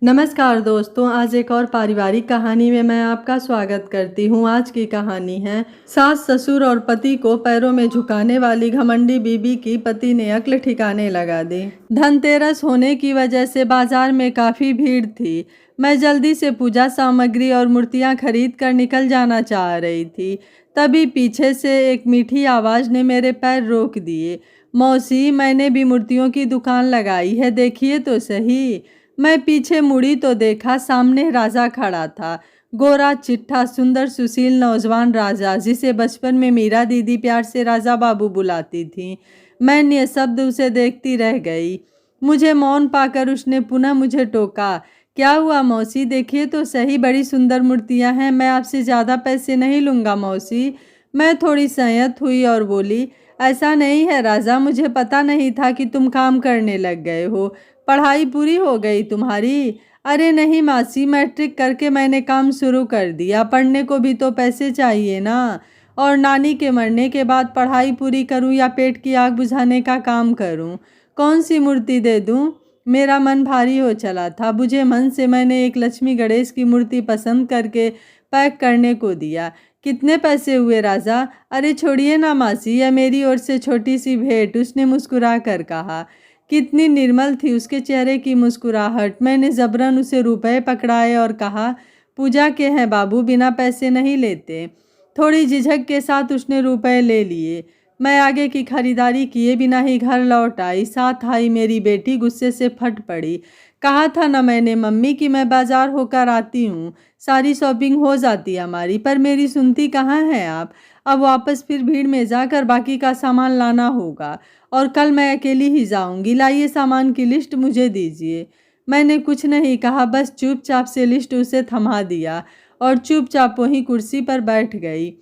नमस्कार दोस्तों, आज एक और पारिवारिक कहानी में मैं आपका स्वागत करती हूँ। आज की कहानी है सास ससुर और पति को पैरों में झुकाने वाली घमंडी बीबी की पति ने अक्ल ठिकाने लगा दी। धनतेरस होने की वजह से बाजार में काफ़ी भीड़ थी। मैं जल्दी से पूजा सामग्री और मूर्तियाँ खरीद कर निकल जाना चाह रही थी। तभी पीछे से एक मीठी आवाज़ ने मेरे पैर रोक दिए। मौसी, मैंने भी मूर्तियों की दुकान लगाई है, देखिए तो सही। मैं पीछे मुड़ी तो देखा सामने राजा खड़ा था। गोरा चिट्ठा सुंदर सुशील नौजवान राजा, जिसे बचपन में मीरा दीदी प्यार से राजा बाबू बुलाती थी। मैं निःशब्द उसे देखती रह गई। मुझे मौन पाकर उसने पुनः मुझे टोका। क्या हुआ मौसी, देखिए तो सही, बड़ी सुंदर मूर्तियां हैं। मैं आपसे ज़्यादा पैसे नहीं लूँगा मौसी। मैं थोड़ी संयत हुई और बोली, ऐसा नहीं है राजा, मुझे पता नहीं था कि तुम काम करने लग गए हो। पढ़ाई पूरी हो गई तुम्हारी? अरे नहीं मासी, मैट्रिक करके मैंने काम शुरू कर दिया। पढ़ने को भी तो पैसे चाहिए ना। और नानी के मरने के बाद पढ़ाई पूरी करूं या पेट की आग बुझाने का काम करूं? कौन सी मूर्ति दे दूं? मेरा मन भारी हो चला था। बुझे मन से मैंने एक लक्ष्मी गणेश की मूर्ति पसंद करके पैक करने को दिया। कितने पैसे हुए राजा? अरे छोड़िए ना मासी, यह मेरी ओर से छोटी सी भेंट, उसने मुस्कुरा कर कहा। कितनी निर्मल थी उसके चेहरे की मुस्कुराहट। मैंने जबरन उसे रुपए पकड़ाए और कहा, पूजा के हैं बाबू, बिना पैसे नहीं लेते। थोड़ी झिझक के साथ उसने रुपए ले लिए। मैं आगे की खरीदारी किए बिना ही घर लौट आई। साथ आई मेरी बेटी गुस्से से फट पड़ी। कहा था ना मैंने मम्मी कि मैं बाजार होकर आती हूँ, सारी शॉपिंग हो जाती हमारी, पर मेरी सुनती कहाँ हैं आप। अब वापस फिर भीड़ में जाकर बाकी का सामान लाना होगा और कल मैं अकेली ही जाऊंगी। लाइए सामान की लिस्ट मुझे दीजिए। मैंने कुछ नहीं कहा, बस चुपचाप से लिस्ट उसे थमा दिया और चुपचाप वहीं कुर्सी पर बैठ गई।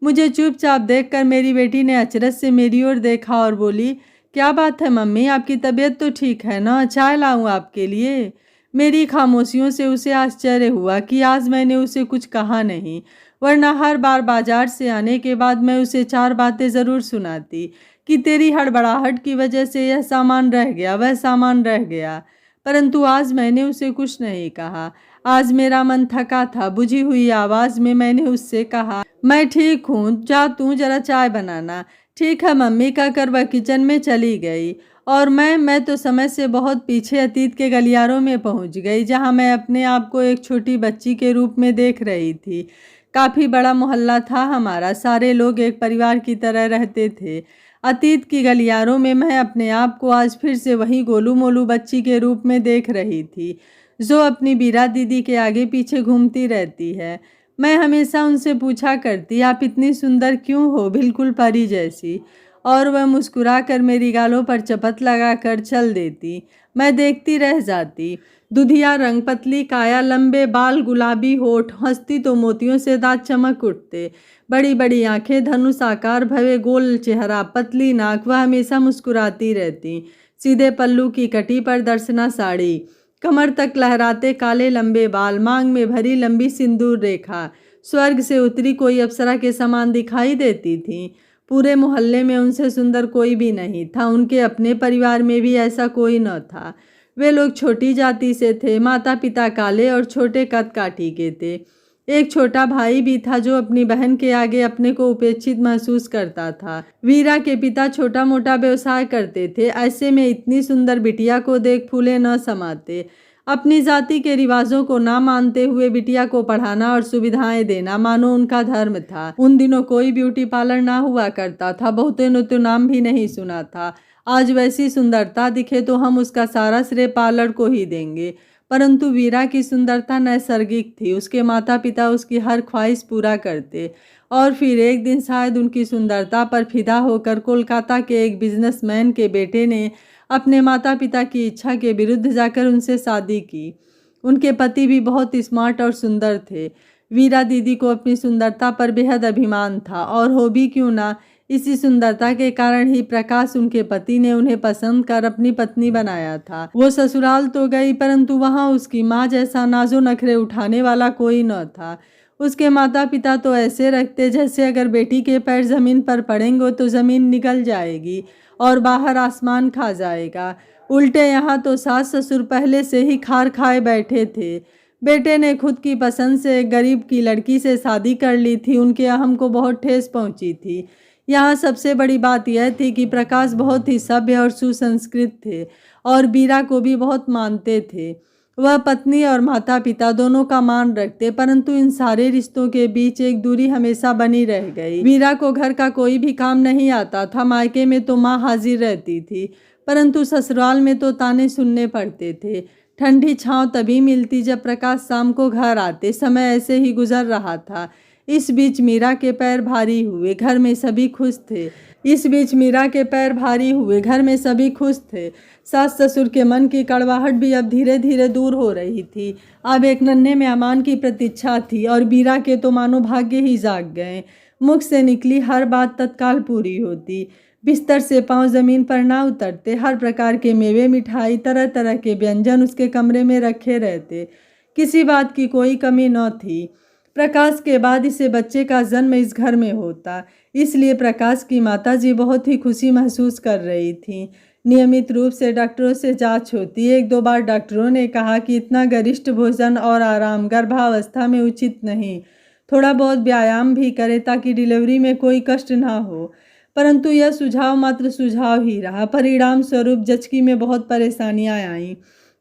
मुझे चुपचाप देखकर मेरी बेटी ने अचरज से मेरी ओर देखा और बोली, क्या बात है मम्मी, आपकी तबीयत तो ठीक है ना? चाय लाऊं आपके लिए? मेरी खामोशियों से उसे आश्चर्य हुआ कि आज मैंने उसे कुछ कहा नहीं, वरना हर बार बाजार से आने के बाद मैं उसे चार बातें ज़रूर सुनाती कि तेरी हड़बड़ाहट की वजह से यह सामान रह गया, वह सामान रह गया। परंतु आज मैंने उसे कुछ नहीं कहा। आज मेरा मन थका था। बुझी हुई आवाज़ में मैंने उससे कहा, मैं ठीक हूँ, जा तू जरा चाय बनाना। ठीक है मम्मी कहकर वह किचन में चली गई और मैं तो समय से बहुत पीछे अतीत के गलियारों में पहुंच गई, जहां मैं अपने आप को एक छोटी बच्ची के रूप में देख रही थी। काफ़ी बड़ा मोहल्ला था हमारा, सारे लोग एक परिवार की तरह रहते थे। अतीत की गलियारों में मैं अपने आप को आज फिर से वही गोलू मोलू बच्ची के रूप में देख रही थी, जो अपनी बीरा दीदी के आगे पीछे घूमती रहती है। मैं हमेशा उनसे पूछा करती, आप इतनी सुंदर क्यों हो, बिल्कुल परी जैसी। और वह मुस्कुरा कर मेरी गालों पर चपत लगा कर चल देती। मैं देखती रह जाती। दुधिया रंग, पतली काया, लंबे बाल, गुलाबी होठ, हंसती तो मोतियों से दांत चमक उठते। बड़ी बड़ी आंखें, धनुष आकार भवे गोल चेहरा, पतली नाक, वह हमेशा मुस्कुराती रहती। सीधे पल्लू की कटी पर दर्शना साड़ी, कमर तक लहराते काले लंबे बाल, मांग में भरी लंबी सिंदूर रेखा, स्वर्ग से उतरी कोई अप्सरा के समान दिखाई देती थी। पूरे मोहल्ले में उनसे सुंदर कोई भी नहीं था। उनके अपने परिवार में भी ऐसा कोई न था। वे लोग छोटी जाति से थे। माता पिता काले और छोटे कद काठी के थे। एक छोटा भाई भी था जो अपनी बहन के आगे अपने को उपेक्षित महसूस करता था। वीरा के पिता छोटा मोटा व्यवसाय करते थे। ऐसे में इतनी सुंदर बिटिया को देख फूले न समाते। अपनी जाति के रिवाजों को ना मानते हुए बिटिया को पढ़ाना और सुविधाएं देना मानो उनका धर्म था। उन दिनों कोई ब्यूटी पार्लर ना हुआ करता था, बहुतों ने तो नाम भी नहीं सुना था। आज वैसी सुंदरता दिखे तो हम उसका सारा श्रेय पार्लर को ही देंगे। परंतु वीरा की सुंदरता नैसर्गिक थी। उसके माता पिता उसकी हर ख्वाहिश पूरा करते और फिर एक दिन शायद उनकी सुंदरता पर फिदा होकर कोलकाता के एक बिजनेसमैन के बेटे ने अपने माता पिता की इच्छा के विरुद्ध जाकर उनसे शादी की। उनके पति भी बहुत स्मार्ट और सुंदर थे। वीरा दीदी को अपनी सुंदरता पर बेहद अभिमान था और हो भी क्यों ना, इसी सुंदरता के कारण ही प्रकाश, उनके पति, ने उन्हें पसंद कर अपनी पत्नी बनाया था। वो ससुराल तो गई, परंतु वहाँ उसकी माँ जैसा नाजो नखरे उठाने वाला कोई न था। उसके माता पिता तो ऐसे रखते जैसे अगर बेटी के पैर जमीन पर पड़ेंगे तो जमीन निकल जाएगी और बाहर आसमान खा जाएगा। उल्टे यहाँ तो सास ससुर पहले से ही खार खाए बैठे थे। बेटे ने खुद की पसंद से एक गरीब की लड़की से शादी कर ली थी। उनके अहम को बहुत ठेस पहुंची थी। यहाँ सबसे बड़ी बात यह थी कि प्रकाश बहुत ही सभ्य और सुसंस्कृत थे और बीरा को भी बहुत मानते थे। वह पत्नी और माता पिता दोनों का मान रखते, परंतु इन सारे रिश्तों के बीच एक दूरी हमेशा बनी रह गई। बीरा को घर का कोई भी काम नहीं आता था। मायके में तो माँ हाजिर रहती थी, परंतु ससुराल में तो ताने सुनने पड़ते थे। ठंडी छांव तभी मिलती जब प्रकाश शाम को घर आते। समय ऐसे ही गुजर रहा था। इस बीच मीरा के पैर भारी हुए। घर में सभी खुश थे। सास ससुर के मन की कड़वाहट भी अब धीरे धीरे दूर हो रही थी। अब एक नन्हे मेहमान की प्रतीक्षा थी और बीरा के तो मानो भाग्य ही जाग गए। मुख से निकली हर बात तत्काल पूरी होती। बिस्तर से पांव जमीन पर ना उतरते। हर प्रकार के मेवे, मिठाई, तरह तरह के व्यंजन उसके कमरे में रखे रहते। किसी बात की कोई कमी न थी। प्रकाश के बाद इसे बच्चे का जन्म इस घर में होता, इसलिए प्रकाश की माताजी बहुत ही खुशी महसूस कर रही थीं। नियमित रूप से डॉक्टरों से जांच होती। एक दो बार डॉक्टरों ने कहा कि इतना गरिष्ठ भोजन और आराम गर्भावस्था में उचित नहीं। थोड़ा बहुत व्यायाम भी करे ताकि डिलीवरी में कोई कष्ट ना हो, परंतु यह सुझाव मात्र सुझाव ही रहा। परिणाम स्वरूप जचकी में बहुत परेशानियां आईं।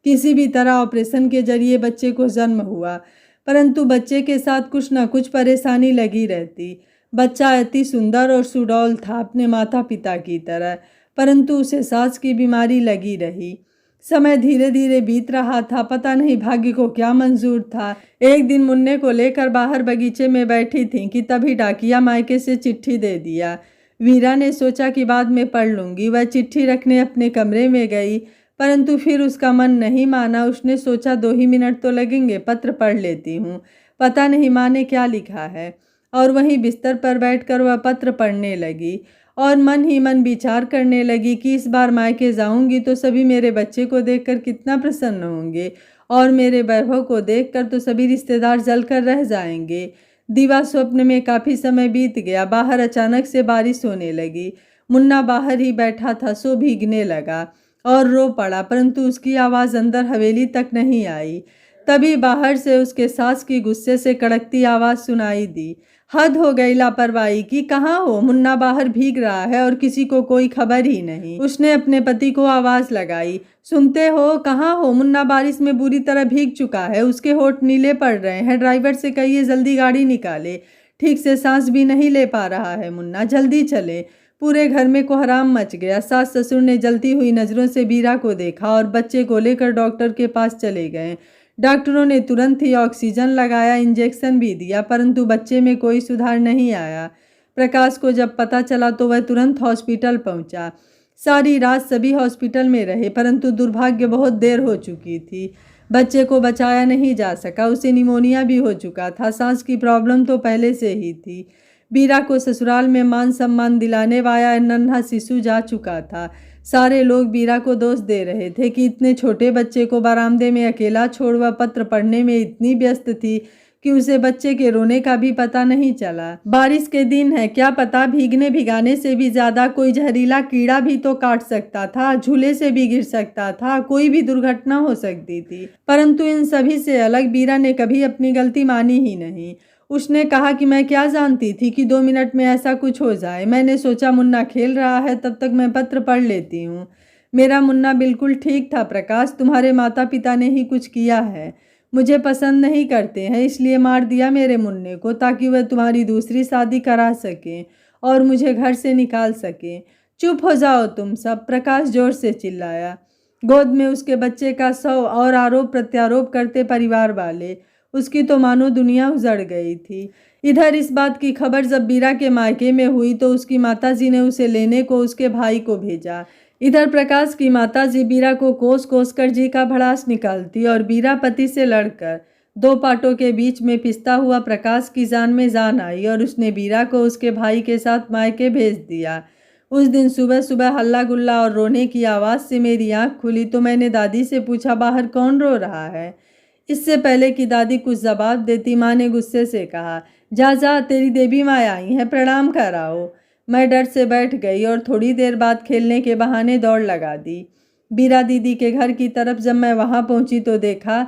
किसी भी तरह ऑपरेशन के जरिए बच्चे को जन्म हुआ, परंतु बच्चे के साथ कुछ न कुछ परेशानी लगी रहती। बच्चा अति सुंदर और सुडौल था अपने माता पिता की तरह, परंतु उसे सांस की बीमारी लगी रही। समय धीरे धीरे बीत रहा था। पता नहीं भाग्य को क्या मंजूर था। एक दिन मुन्ने को लेकर बाहर बगीचे में बैठी थीं कि तभी डाकिया मायके से चिट्ठी दे दिया। वीरा ने सोचा कि बाद में पढ़ लूंगी। वह चिट्ठी रखने अपने कमरे में गई, परंतु फिर उसका मन नहीं माना। उसने सोचा 2 ही मिनट तो लगेंगे, पत्र पढ़ लेती हूँ, पता नहीं माँ ने क्या लिखा है। और वहीं बिस्तर पर बैठकर वह पत्र पढ़ने लगी और मन ही मन विचार करने लगी कि इस बार मायके जाऊंगी तो सभी मेरे बच्चे को देखकर कितना प्रसन्न होंगे और मेरे वैभव को देखकर तो सभी रिश्तेदार जलकर रह जाएंगे। दीवा स्वप्न में काफ़ी समय बीत गया। बाहर अचानक से बारिश होने लगी। मुन्ना बाहर ही बैठा था, सो भीगने लगा और रो पड़ा, परंतु उसकी आवाज़ अंदर हवेली तक नहीं आई। तभी बाहर से उसके सास की गुस्से से कड़कती आवाज़ सुनाई दी। हद हो गई लापरवाही की, कहाँ हो? मुन्ना बाहर भीग रहा है और किसी को कोई खबर ही नहीं। उसने अपने पति को आवाज़ लगाई, सुनते हो? कहाँ हो? मुन्ना बारिश में बुरी तरह भीग चुका है। उसके होठ नीले पड़ रहे हैं। ड्राइवर से कहिए जल्दी गाड़ी निकाले। ठीक से सांस भी नहीं ले पा रहा है मुन्ना, जल्दी चले। पूरे घर में कोहराम मच गया। सास ससुर ने जलती हुई नज़रों से बीरा को देखा और बच्चे को लेकर डॉक्टर के पास चले गए। डॉक्टरों ने तुरंत ही ऑक्सीजन लगाया, इंजेक्शन भी दिया, परंतु बच्चे में कोई सुधार नहीं आया। प्रकाश को जब पता चला तो वह तुरंत हॉस्पिटल पहुंचा। सारी रात सभी हॉस्पिटल में रहे, परंतु दुर्भाग्य बहुत देर हो चुकी थी। बच्चे को बचाया नहीं जा सका। उसे निमोनिया भी हो चुका था। सांस की प्रॉब्लम तो पहले से ही थी। बीरा को ससुराल में मान सम्मान दिलाने वाला नन्हा शिशु जा चुका था। सारे लोग बीरा को दोष दे रहे थे कि इतने छोटे बच्चे को बरामदे में अकेला छोड़ वह पत्र पढ़ने में इतनी व्यस्त थी कि उसे बच्चे के रोने का भी पता नहीं चला। बारिश के दिन है, क्या पता भीगने भिगाने से भी ज्यादा कोई जहरीला कीड़ा भी तो काट सकता था, झूले से भी गिर सकता था, कोई भी दुर्घटना हो सकती थी। परंतु इन सभी से अलग बीरा ने कभी अपनी गलती मानी ही नहीं। उसने कहा कि मैं क्या जानती थी कि 2 मिनट में ऐसा कुछ हो जाए। मैंने सोचा मुन्ना खेल रहा है, तब तक मैं पत्र पढ़ लेती हूँ। मेरा मुन्ना बिल्कुल ठीक था प्रकाश, तुम्हारे माता पिता ने ही कुछ किया है। मुझे पसंद नहीं करते हैं, इसलिए मार दिया मेरे मुन्ने को ताकि वह तुम्हारी दूसरी शादी करा सकें और मुझे घर से निकाल सकें। चुप हो जाओ तुम सब, प्रकाश जोर से चिल्लाया। गोद में उसके बच्चे का शव और आरोप प्रत्यारोप करते परिवार वाले। उसकी तो मानो दुनिया उजड़ गई थी। इधर इस बात की खबर जब बीरा के मायके में हुई तो उसकी माताजी ने उसे लेने को उसके भाई को भेजा। इधर प्रकाश की माताजी बीरा को कोस कोस कर जी का भड़ास निकालती और बीरा पति से लड़कर 2 पाटों के बीच में पिसता हुआ प्रकाश की जान में जान आई और उसने बीरा को उसके भाई के साथ मायके भेज दिया। उस दिन सुबह सुबह हल्ला गुल्ला और रोने की आवाज़ से मेरी आँख खुली तो मैंने दादी से पूछा, बाहर कौन रो रहा है? इससे पहले कि दादी कुछ जवाब देती, माँ ने गुस्से से कहा, जा जा, तेरी देवी माँ आई है, प्रणाम कराओ। मैं डर से बैठ गई और थोड़ी देर बाद खेलने के बहाने दौड़ लगा दी। बीरा दीदी के घर की तरफ जब मैं वहां पहुंची तो देखा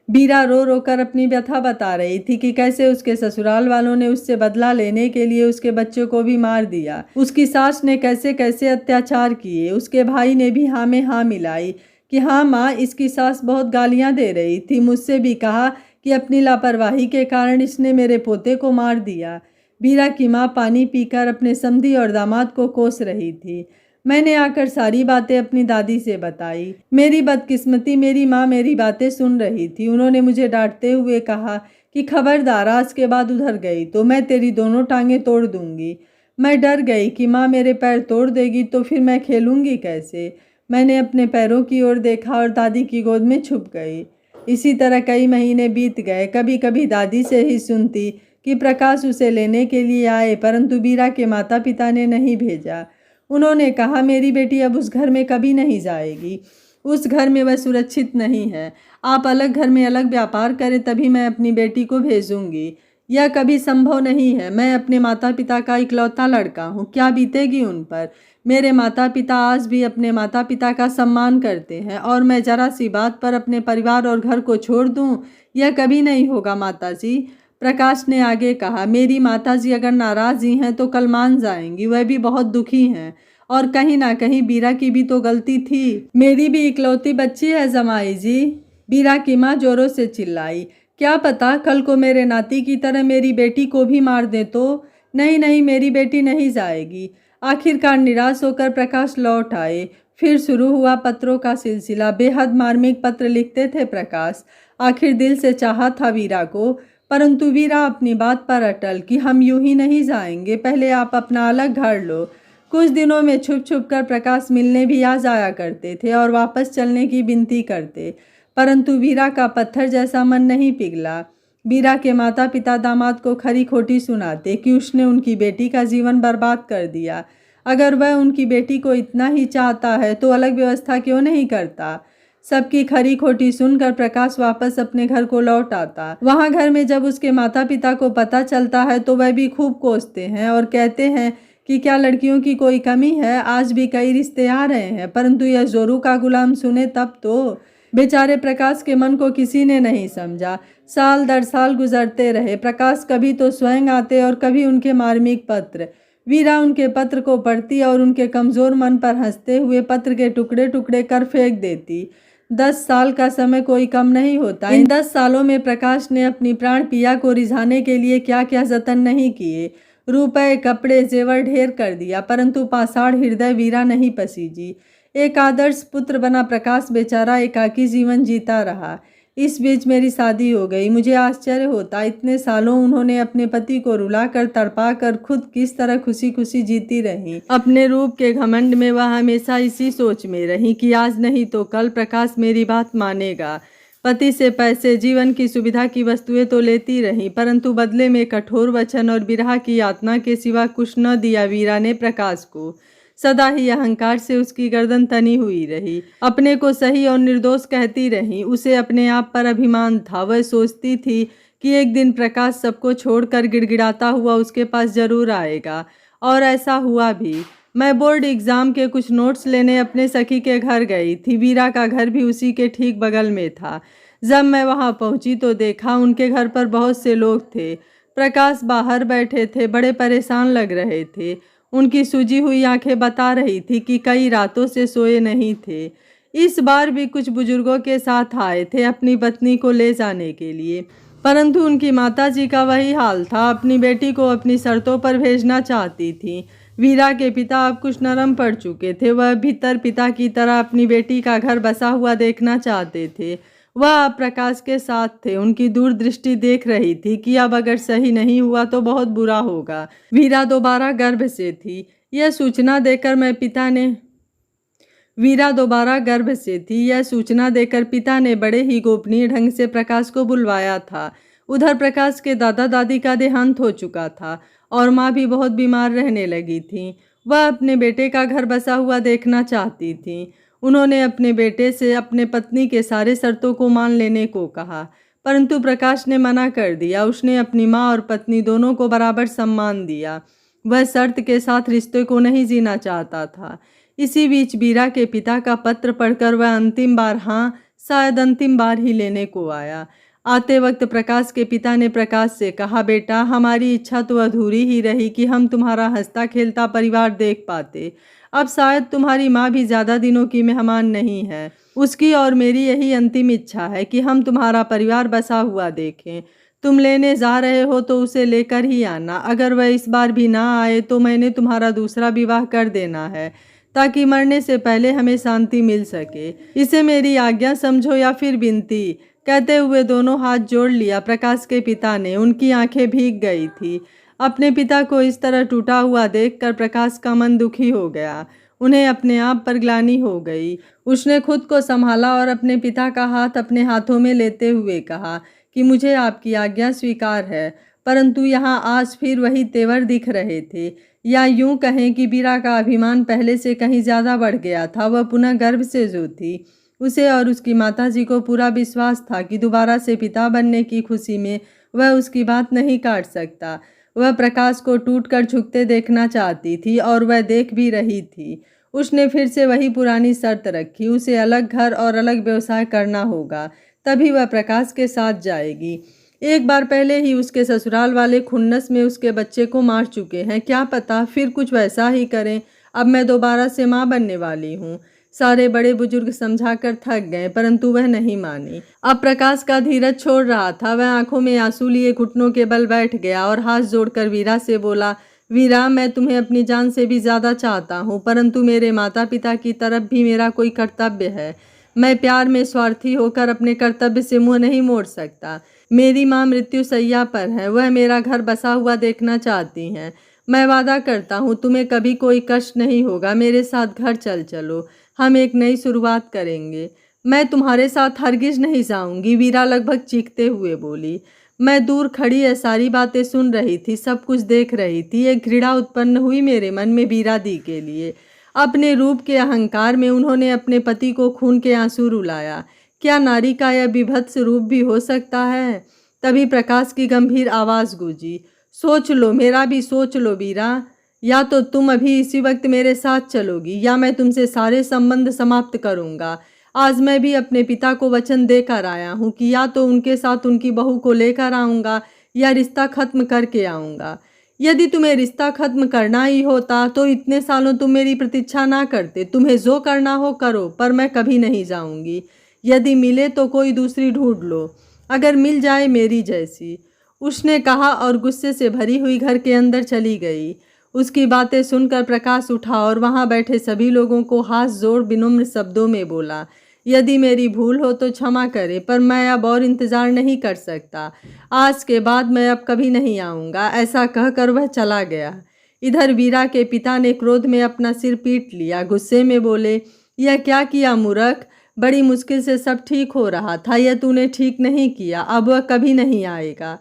बीरा रो रो कर अपनी व्यथा बता रही थी कि कैसे उसके ससुराल वालों ने उससे बदला लेने के लिए उसके बच्चों को भी मार दिया। उसकी सास ने कैसे कैसे अत्याचार किए। उसके भाई ने भी हाँ में हाँ मिलाई कि हाँ माँ, इसकी सास बहुत गालियां दे रही थी। मुझसे भी कहा कि अपनी लापरवाही के कारण इसने मेरे पोते को मार दिया। बीरा की माँ पानी पीकर अपने समधी और दामाद को कोस रही थी। मैंने आकर सारी बातें अपनी दादी से बताई। मेरी बदकिस्मती, मेरी माँ मेरी बातें सुन रही थी। उन्होंने मुझे डांटते हुए कहा कि खबरदार, आज के बाद उधर गई तो मैं तेरी दोनों टांगें तोड़ दूंगी। मैं डर गई कि माँ मेरे पैर तोड़ देगी तो फिर मैं खेलूंगी कैसे। मैंने अपने पैरों की ओर देखा और दादी की गोद में छुप गई। इसी तरह कई महीने बीत गए। कभी कभी दादी से ही सुनती कि प्रकाश उसे लेने के लिए आए, परंतु बीरा के माता पिता ने नहीं भेजा। उन्होंने कहा मेरी बेटी अब उस घर में कभी नहीं जाएगी। उस घर में वह सुरक्षित नहीं है। आप अलग घर में अलग व्यापार करें तभी मैं अपनी बेटी को भेजूंगी। यह कभी संभव नहीं है। मैं अपने माता पिता का इकलौता लड़का हूँ। क्या बीतेगी उन पर। मेरे माता पिता आज भी अपने माता पिता का सम्मान करते हैं और मैं जरा सी बात पर अपने परिवार और घर को छोड़ दूँ, यह कभी नहीं होगा माता जी। प्रकाश ने आगे कहा, मेरी माताजी अगर नाराज ही हैं तो कल मान जाएंगी। वह भी बहुत दुखी हैं और कहीं ना कहीं बीरा की भी तो गलती थी। मेरी भी इकलौती बच्ची है जमाई जी। बीरा की माँ जोरों से चिल्लाई। क्या पता कल को मेरे नाती की तरह मेरी बेटी को भी मार दे तो। नहीं नहीं, मेरी बेटी नहीं जाएगी। आखिरकार निराश होकर प्रकाश लौट आए। फिर शुरू हुआ पत्रों का सिलसिला। बेहद मार्मिक पत्र लिखते थे प्रकाश। आखिर दिल से चाहा था वीरा को, परंतु वीरा अपनी बात पर अटल कि हम यूं ही नहीं जाएंगे, पहले आप अपना अलग घर लो। कुछ दिनों में छुप छुप कर प्रकाश मिलने भी आ जाया करते थे और वापस चलने की विनती करते, परंतु वीरा का पत्थर जैसा मन नहीं पिघला। वीरा के माता पिता दामाद को खरी खोटी सुनाते कि उसने उनकी बेटी का जीवन बर्बाद कर दिया। अगर वह उनकी बेटी को इतना ही चाहता है तो अलग व्यवस्था क्यों नहीं करता। सबकी खरी खोटी सुनकर प्रकाश वापस अपने घर को लौट आता। वहां घर में जब उसके माता पिता को पता चलता है तो वह भी खूब कोसते हैं और कहते हैं कि क्या लड़कियों की कोई कमी है। आज भी कई रिश्ते आ रहे हैं, परंतु यह जोरू का गुलाम सुने तब तो। बेचारे प्रकाश के मन को किसी ने नहीं समझा। साल दर साल गुजरते रहे। प्रकाश कभी तो स्वयं आते और कभी उनके मार्मिक पत्र। वीरा उनके पत्र को पढ़ती और उनके कमजोर मन पर हंसते हुए पत्र के टुकड़े टुकड़े कर फेंक देती। 10 साल का समय कोई कम नहीं होता। इन 10 सालों में प्रकाश ने अपनी प्राण पिया को रिझाने के लिए क्या क्या जतन नहीं किए। रुपए, कपड़े, जेवर ढेर कर दिया, परंतु पाषाण हृदय वीरा नहीं पसीजी। एक आदर्श पुत्र बना प्रकाश बेचारा एकाकी जीवन जीता रहा। इस बीच मेरी शादी हो गई। मुझे आश्चर्य होता, इतने सालों उन्होंने अपने पति को रुलाकर तड़पाकर खुद किस तरह खुशी खुशी जीती रही। अपने रूप के घमंड में वह हमेशा इसी सोच में रही कि आज नहीं तो कल प्रकाश मेरी बात मानेगा। पति से पैसे, जीवन की सुविधा की वस्तुएं तो लेती रही, परंतु बदले में कठोर वचन और विरह की यातना के सिवा कुछ न दिया वीरा ने प्रकाश को। सदा ही अहंकार से उसकी गर्दन तनी हुई रही। अपने को सही और निर्दोष कहती रही। उसे अपने आप पर अभिमान था। वह सोचती थी कि एक दिन प्रकाश सबको छोड़कर गिड़गिड़ाता हुआ उसके पास जरूर आएगा, और ऐसा हुआ भी। मैं बोर्ड एग्जाम के कुछ नोट्स लेने अपने सखी के घर गई थी। वीरा का घर भी उसी के ठीक बगल में था। जब मैं वहां पहुंची तो देखा उनके घर पर बहुत से लोग थे। प्रकाश बाहर बैठे थे, बड़े परेशान लग रहे थे। उनकी सूजी हुई आंखें बता रही थी कि कई रातों से सोए नहीं थे। इस बार भी कुछ बुजुर्गों के साथ आए थे अपनी पत्नी को ले जाने के लिए, परंतु उनकी माताजी का वही हाल था। अपनी बेटी को अपनी शर्तों पर भेजना चाहती थी। वीरा के पिता अब कुछ नरम पड़ चुके थे। वह भीतर पिता की तरह अपनी बेटी का घर बसा हुआ देखना चाहते थे। वह अब प्रकाश के साथ थे। उनकी दूरदृष्टि देख रही थी कि अब अगर सही नहीं हुआ तो बहुत बुरा होगा। वीरा दोबारा गर्भ से थी। यह सूचना देकर पिता ने बड़े ही गोपनीय ढंग से प्रकाश को बुलवाया था। उधर प्रकाश के दादा दादी का देहांत हो चुका था और माँ भी बहुत बीमार रहने लगी थी। वह अपने बेटे का घर बसा हुआ देखना चाहती थी। उन्होंने अपने बेटे से अपने पत्नी के सारे शर्तों को मान लेने को कहा, परंतु प्रकाश ने मना कर दिया। उसने अपनी माँ और पत्नी दोनों को बराबर सम्मान दिया। वह शर्त के साथ रिश्ते को नहीं जीना चाहता था। इसी बीच बीरा के पिता का पत्र पढ़कर वह अंतिम बार, हाँ शायद अंतिम बार ही लेने को आया। आते वक्त प्रकाश के पिता ने प्रकाश से कहा, बेटा हमारी इच्छा तो अधूरी ही रही कि हम तुम्हारा हंसता खेलता परिवार देख पाते। अब शायद तुम्हारी माँ भी ज़्यादा दिनों की मेहमान नहीं है। उसकी और मेरी यही अंतिम इच्छा है कि हम तुम्हारा परिवार बसा हुआ देखें। तुम लेने जा रहे हो तो उसे लेकर ही आना। अगर वह इस बार भी ना आए तो मैंने तुम्हारा दूसरा विवाह कर देना है, ताकि मरने से पहले हमें शांति मिल सके। इसे मेरी आज्ञा समझो या फिर विनती। कहते हुए दोनों हाथ जोड़ लिया प्रकाश के पिता ने। उनकी आंखें भीग गई थी। अपने पिता को इस तरह टूटा हुआ देखकर प्रकाश का मन दुखी हो गया। उन्हें अपने आप पर ग्लानि हो गई। उसने खुद को संभाला और अपने पिता का हाथ अपने हाथों में लेते हुए कहा कि मुझे आपकी आज्ञा स्वीकार है। परंतु यहाँ आज फिर वही तेवर दिख रहे थे, या यूं कहें कि बीरा का अभिमान पहले से कहीं ज़्यादा बढ़ गया था। वह पुनः गर्भ से जो थी। उसे और उसकी माताजी को पूरा विश्वास था कि दोबारा से पिता बनने की खुशी में वह उसकी बात नहीं काट सकता। वह प्रकाश को टूटकर झुकते देखना चाहती थी और वह देख भी रही थी। उसने फिर से वही पुरानी शर्त रखी, उसे अलग घर और अलग व्यवसाय करना होगा, तभी वह प्रकाश के साथ जाएगी। एक बार पहले ही उसके ससुराल वाले खुन्नस में उसके बच्चे को मार चुके हैं, क्या पता फिर कुछ वैसा ही करें। अब मैं दोबारा से माँ बनने वाली हूँ। सारे बड़े बुजुर्ग समझाकर थक गए, परंतु वह नहीं मानी। अब प्रकाश का धीरज छोड़ रहा था। वह आंखों में आंसू लिए घुटनों के बल बैठ गया और हाथ जोड़कर वीरा से बोला, वीरा मैं तुम्हें अपनी जान से भी ज़्यादा चाहता हूँ, परंतु मेरे माता पिता की तरफ भी मेरा कोई कर्तव्य है। मैं प्यार में स्वार्थी होकर अपने कर्तव्य से मुँह नहीं मोड़ सकता। मेरी माँ मृत्यु शैया पर है। वह मेरा घर बसा हुआ देखना चाहती हैं। मैं वादा करता हूँ तुम्हें कभी कोई कष्ट नहीं होगा। मेरे साथ घर चलो, हम एक नई शुरुआत करेंगे। मैं तुम्हारे साथ हरगिज नहीं जाऊंगी, वीरा लगभग चीखते हुए बोली। मैं दूर खड़ी ये सारी बातें सुन रही थी, सब कुछ देख रही थी। एक घृणा उत्पन्न हुई मेरे मन में बीरा दी के लिए। अपने रूप के अहंकार में उन्होंने अपने पति को खून के आंसू रुलाया। क्या नारी का यह विभत्स रूप भी हो सकता है? तभी प्रकाश की गंभीर आवाज़ गूंजी, सोच लो, मेरा भी सोच लो वीरा। या तो तुम अभी इसी वक्त मेरे साथ चलोगी या मैं तुमसे सारे संबंध समाप्त करूंगा। आज मैं भी अपने पिता को वचन देकर आया हूँ कि या तो उनके साथ उनकी बहू को लेकर आऊँगा या रिश्ता खत्म करके आऊँगा। यदि तुम्हें रिश्ता खत्म करना ही होता तो इतने सालों तुम मेरी प्रतीक्षा ना करते। तुम्हें जो करना हो करो, पर मैं कभी नहीं जाऊँगी। यदि मिले तो कोई दूसरी ढूंढ लो, अगर मिल जाए मेरी जैसी, उसने कहा और गुस्से से भरी हुई घर के अंदर चली गई। उसकी बातें सुनकर प्रकाश उठा और वहां बैठे सभी लोगों को हाथ जोड़ विनम्र शब्दों में बोला, यदि मेरी भूल हो तो क्षमा करे, पर मैं अब और इंतज़ार नहीं कर सकता। आज के बाद मैं अब कभी नहीं आऊँगा। ऐसा कहकर वह चला गया। इधर वीरा के पिता ने क्रोध में अपना सिर पीट लिया। गुस्से में बोले, यह क्या किया मूर्ख? बड़ी मुश्किल से सब ठीक हो रहा था। यह तूने ठीक नहीं किया। अब वह कभी नहीं आएगा।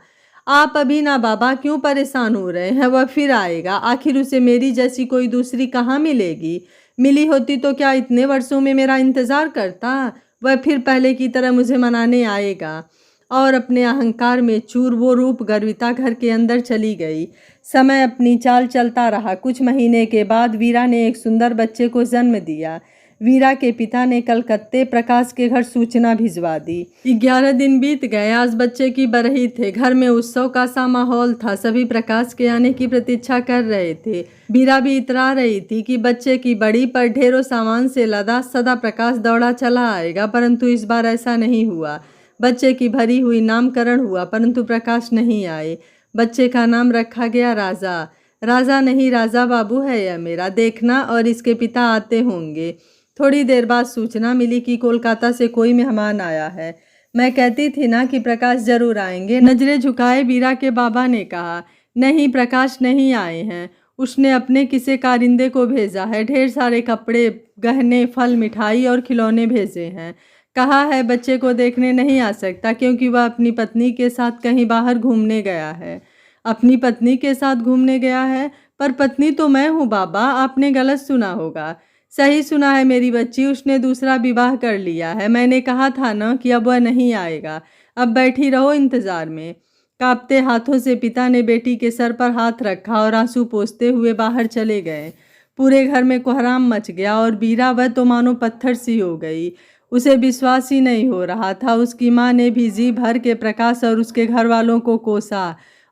आप अभी ना बाबा क्यों परेशान हो रहे हैं? वह फिर आएगा। आखिर उसे मेरी जैसी कोई दूसरी कहाँ मिलेगी? मिली होती तो क्या इतने वर्षों में मेरा इंतज़ार करता? वह फिर पहले की तरह मुझे मनाने आएगा। और अपने अहंकार में चूर वो रूप गर्विता घर के अंदर चली गई। समय अपनी चाल चलता रहा। कुछ महीने के बाद वीरा ने एक सुंदर बच्चे को जन्म दिया। वीरा के पिता ने कलकत्ते प्रकाश के घर सूचना भिजवा दी। 11 दिन बीत गए। आज बच्चे की बरही थे। घर में उत्सव का सा माहौल था। सभी प्रकाश के आने की प्रतीक्षा कर रहे थे। वीरा भी इतरा रही थी कि बच्चे की बड़ी पर ढेरों सामान से लदा सदा प्रकाश दौड़ा चला आएगा, परंतु इस बार ऐसा नहीं हुआ। बच्चे की भरी हुई नामकरण हुआ, परंतु प्रकाश नहीं आए। बच्चे का नाम रखा गया राजा। राजा नहीं, राजा बाबू है यह मेरा, देखना, और इसके पिता आते होंगे। थोड़ी देर बाद सूचना मिली कि कोलकाता से कोई मेहमान आया है। मैं कहती थी ना कि प्रकाश जरूर आएंगे। नजरें झुकाए वीरा के बाबा ने कहा, नहीं प्रकाश नहीं आए हैं। उसने अपने किसी कारिंदे को भेजा है। ढेर सारे कपड़े, गहने, फल, मिठाई और खिलौने भेजे हैं। कहा है बच्चे को देखने नहीं आ सकता क्योंकि वह अपनी पत्नी के साथ कहीं बाहर घूमने गया है। अपनी पत्नी के साथ घूमने गया है? पर पत्नी तो मैं हूँ बाबा, आपने गलत सुना होगा। सही सुना है मेरी बच्ची, उसने दूसरा विवाह कर लिया है। मैंने कहा था ना कि अब वह नहीं आएगा। अब बैठी रहो इंतजार में। कांपते हाथों से पिता ने बेटी के सर पर हाथ रखा और आंसू पोंछते हुए बाहर चले गए। पूरे घर में कोहराम मच गया और बीरा वह तो मानो पत्थर सी हो गई। उसे विश्वास ही नहीं हो रहा था। उसकी माँ ने भी जी भर के प्रकाश और उसके घर वालों को कोसा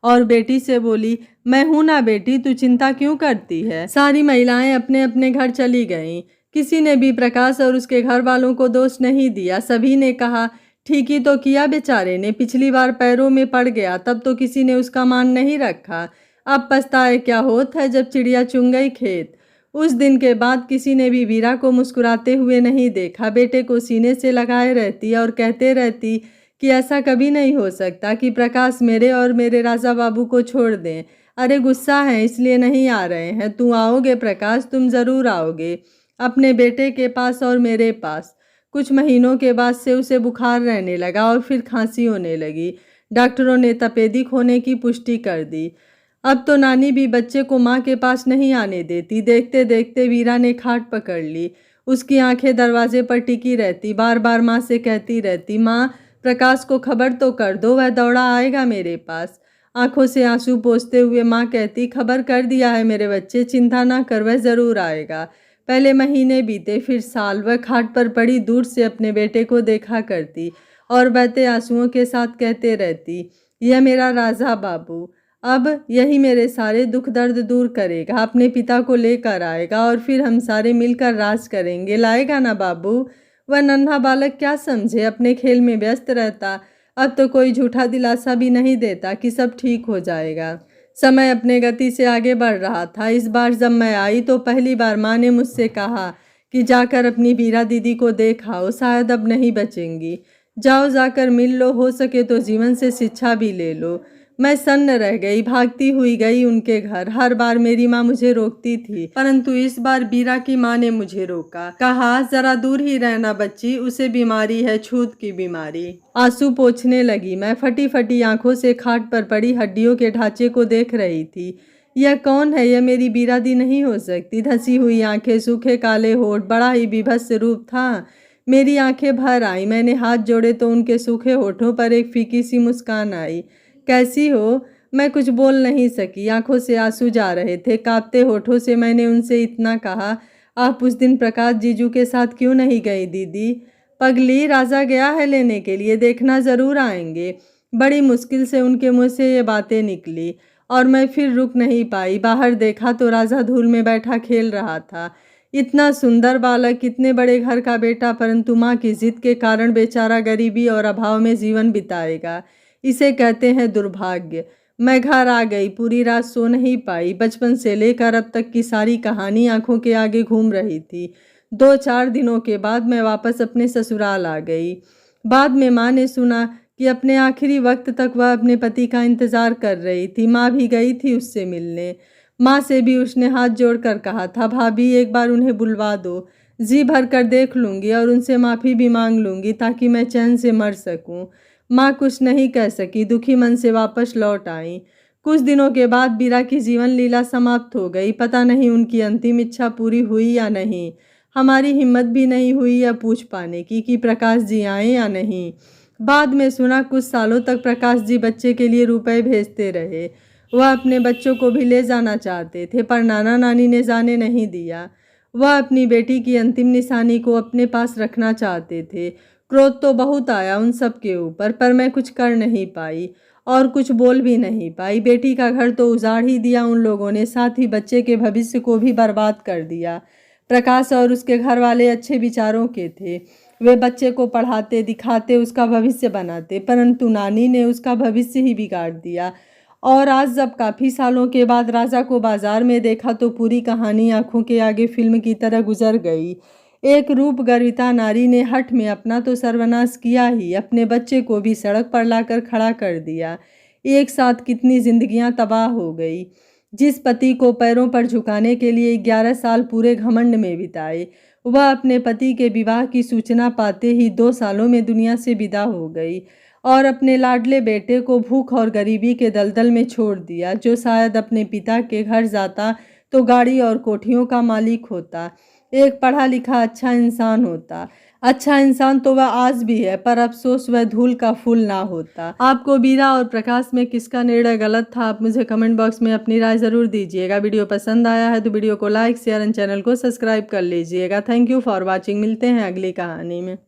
और बेटी से बोली, मैं हूं ना बेटी, तू चिंता क्यों करती है। सारी महिलाएं अपने अपने घर चली गईं। किसी ने भी प्रकाश और उसके घर वालों को दोष नहीं दिया। सभी ने कहा, ठीक ही तो किया बेचारे ने, पिछली बार पैरों में पड़ गया तब तो किसी ने उसका मान नहीं रखा। अब पछताए क्या होत है जब चिड़िया चुंग गई खेत। उस दिन के बाद किसी ने भी वीरा को मुस्कुराते हुए नहीं देखा। बेटे को सीने से लगाए रहती और कहते रहती कि ऐसा कभी नहीं हो सकता कि प्रकाश मेरे और मेरे राजा बाबू को छोड़ दें। अरे गुस्सा है इसलिए नहीं आ रहे हैं। तू आओगे प्रकाश, तुम ज़रूर आओगे अपने बेटे के पास और मेरे पास। कुछ महीनों के बाद से उसे बुखार रहने लगा और फिर खांसी होने लगी। डॉक्टरों ने तपेदिक होने की पुष्टि कर दी। अब तो नानी भी बच्चे को माँ के पास नहीं आने देती। देखते देखते वीरा ने खाट पकड़ ली। उसकी आंखें दरवाजे पर टिकी रहती, बार बार माँ से कहती रहती, माँ प्रकाश को खबर तो कर दो, वह दौड़ा आएगा मेरे पास। आंखों से आंसू पोंछते हुए माँ कहती, खबर कर दिया है मेरे बच्चे, चिंता ना कर, वह ज़रूर आएगा। पहले महीने बीते, फिर साल। वह खाट पर पड़ी दूर से अपने बेटे को देखा करती और बहते आंसुओं के साथ कहते रहती, यह मेरा राजा बाबू अब यही मेरे सारे दुख दर्द दूर करेगा, अपने पिता को लेकर आएगा और फिर हम सारे मिलकर राज करेंगे। लाएगा ना बाबू। वह नन्हा बालक क्या समझे, अपने खेल में व्यस्त रहता। अब तो कोई झूठा दिलासा भी नहीं देता कि सब ठीक हो जाएगा। समय अपने गति से आगे बढ़ रहा था। इस बार जब मैं आई तो पहली बार माँ ने मुझसे कहा कि जाकर अपनी बीरा दीदी को देख आओ, शायद अब नहीं बचेंगी। जाओ, जाकर मिल लो, हो सके तो जीवन से शिक्षा भी ले लो। मैं सन्न रह गई, भागती हुई गई उनके घर। हर बार मेरी माँ मुझे रोकती थी, परंतु इस बार बीरा की माँ ने मुझे रोका। कहा, जरा दूर ही रहना बच्ची, उसे बीमारी है, छूत की बीमारी। आंसू पोंछने लगी। मैं फटी फटी आंखों से खाट पर पड़ी हड्डियों के ढांचे को देख रही थी। यह कौन है? यह मेरी बीरा दी नहीं हो सकती। धसी हुई आंखें, सूखे काले होठ, बड़ा ही विभत्स रूप था। मेरी आंखें भर आई। मैंने हाथ जोड़े तो उनके सूखे होठों पर एक फीकी सी मुस्कान आई। कैसी हो? मैं कुछ बोल नहीं सकी, आंखों से आंसू जा रहे थे। कांपते होठों से मैंने उनसे इतना कहा, आप उस दिन प्रकाश जीजू के साथ क्यों नहीं गई दीदी? पगली, राजा गया है लेने के लिए, देखना ज़रूर आएंगे। बड़ी मुश्किल से उनके मुंह से ये बातें निकली और मैं फिर रुक नहीं पाई। बाहर देखा तो राजा धूल में बैठा खेल रहा था। इतना सुंदर बालक, इतने बड़े घर का बेटा, परंतु माँ की जिद के कारण बेचारा गरीबी और अभाव में जीवन बिताएगा। इसे कहते हैं दुर्भाग्य। मैं घर आ गई, पूरी रात सो नहीं पाई। बचपन से लेकर अब तक की सारी कहानी आंखों के आगे घूम रही थी। 2-4 दिनों के बाद मैं वापस अपने ससुराल आ गई। बाद में माँ ने सुना कि अपने आखिरी वक्त तक वह अपने पति का इंतज़ार कर रही थी। माँ भी गई थी उससे मिलने। माँ से भी उसने हाथ जोड़कर कहा था, भाभी एक बार उन्हें बुलवा दो, जी भर कर देख लूँगी और उनसे माफ़ी भी मांग लूँगी ताकि मैं चैन से मर सकूँ। माँ कुछ नहीं कह सकी, दुखी मन से वापस लौट आई। कुछ दिनों के बाद बीरा की जीवन लीला समाप्त हो गई। पता नहीं उनकी अंतिम इच्छा पूरी हुई या नहीं। हमारी हिम्मत भी नहीं हुई यह पूछ पाने की कि प्रकाश जी आए या नहीं। बाद में सुना कुछ सालों तक प्रकाश जी बच्चे के लिए रुपए भेजते रहे। वह अपने बच्चों को भी ले जाना चाहते थे पर नाना नानी ने जाने नहीं दिया। वह अपनी बेटी की अंतिम निशानी को अपने पास रखना चाहते थे। क्रोध तो बहुत आया उन सब के ऊपर, पर मैं कुछ कर नहीं पाई और कुछ बोल भी नहीं पाई। बेटी का घर तो उजाड़ ही दिया उन लोगों ने, साथ ही बच्चे के भविष्य को भी बर्बाद कर दिया। प्रकाश और उसके घर वाले अच्छे विचारों के थे। वे बच्चे को पढ़ाते, दिखाते, उसका भविष्य बनाते, परंतु नानी ने उसका भविष्य ही बिगाड़ दिया। और आज जब काफ़ी सालों के बाद राजा को बाजार में देखा तो पूरी कहानी आंखों के आगे फिल्म की तरह गुजर गई। एक रूप गर्विता नारी ने हठ में अपना तो सर्वनाश किया ही, अपने बच्चे को भी सड़क पर लाकर खड़ा कर दिया। एक साथ कितनी जिंदगियां तबाह हो गई। जिस पति को पैरों पर झुकाने के लिए 11 साल पूरे घमंड में बिताए, वह अपने पति के विवाह की सूचना पाते ही 2 सालों में दुनिया से विदा हो गई और अपने लाडले बेटे को भूख और गरीबी के दलदल में छोड़ दिया। जो शायद अपने पिता के घर जाता तो गाड़ी और कोठियों का मालिक होता, एक पढ़ा लिखा अच्छा इंसान होता। अच्छा इंसान तो वह आज भी है, पर अफसोस वह धूल का फूल ना होता। आपको बीरा और प्रकाश में किसका निर्णय गलत था, आप मुझे कमेंट बॉक्स में अपनी राय जरूर दीजिएगा। वीडियो पसंद आया है तो वीडियो को लाइक शेयर एंड चैनल को सब्सक्राइब कर लीजिएगा। Thank you for watching. मिलते हैं अगली कहानी में।